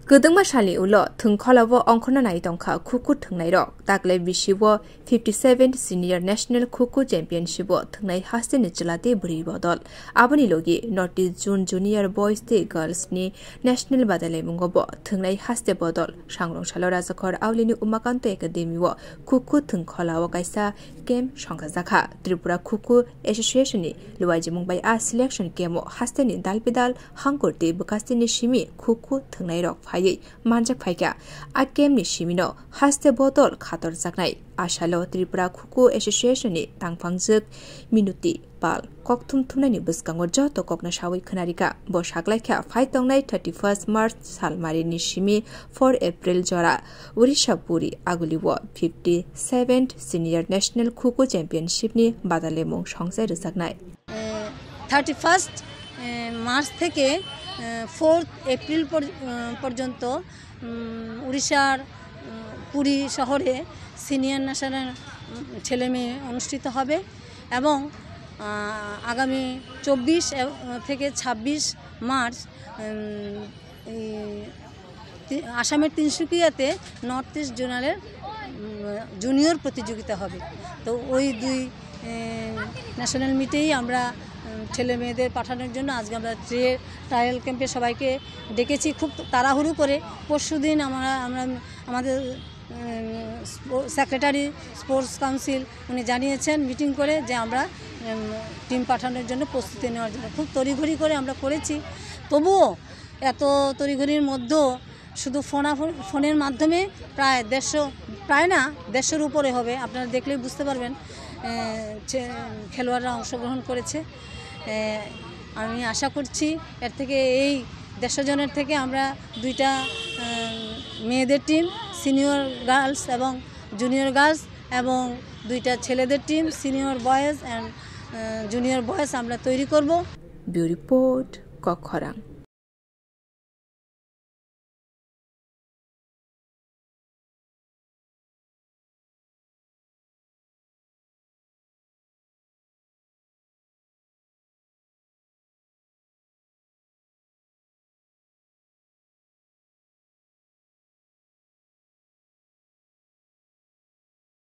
Gudungma shali ulo thungkholawo ongkhona nai tongkha khuku thungnai rok takle bisiwo 57th Senior National Khuku Championship thungnai hasteni chalate buri bodol aboni logi Northeast June Junior Boys te Girls ni National Badalai mungobo thungnai haste bodol sangrong shalo rajakhor awlini Umakanto Academy wo khuku thungkholawo kaisa game songkha Tripura Khuku Association ni luwaji mungbai a selection game hasteni dalbidal hangkorte bukastini shimi khuku thungnai rok manjak phaika a game ni shimino haste botol khator jaknai asalo Tripura Khuku Association ni tangphangjak minuti pal kokthum thumnani buskango joto kokna sawi khonarika bo saklaikha phaitongnai 31st March salmari ni shimi 4 April jora Odisha puri aguliwo 57th Senior National Khuku Championship ni badalemung songsai rjaknai 31st March থেকে 4 April পর্যন্ত উড়িষ্যার পুরী শহরে senior national ছেলে মেয়ে অনুষ্ঠিত হবে এবং আগামী 24 থেকে 26 মার্চ আসামের তিনসুকিয়াতে নর্থ ইস্ট জোনালের জুনিয়র প্রতিযোগিতা হবে তো ওই দুই ন্যাশনাল মিটেই আমরা ছেলে মেয়েদের পাঠানোর জন্য আজকে আমরা ট্রায়াল ক্যাম্পে সবাইকে ডেকেছি খুব তাড়াহুড়ো করে পরশুদিন আমাদের সেক্রেটারি স্পোর্টস কাউন্সিল উনি জানিয়েছেন মিটিং করে যে আমরা টিম পাঠানোর জন্য প্রস্তুতি নেওয়ার জন্য খুব তড়িঘড়ি করে আমরা করেছি তবুও এত তড়িঘড়ির মধ্যেও শুধু ফোনের মাধ্যমে প্রায় 150 উপরে হবে আপনারা দেখলেই বুঝতে পারবেন খেলোয়াড়রা অংশগ্রহণ করেছে আমি আশা করছি এর থেকে এই 150 জনের থেকে আমরা দুইটা মেয়েদের টিম সিনিয়র গার্লস এবং জুনিয়র গার্লস এবং দুইটা ছেলেদের team senior boys and junior boys আমরা তৈরি করব। Bureau report কক্ষরাং।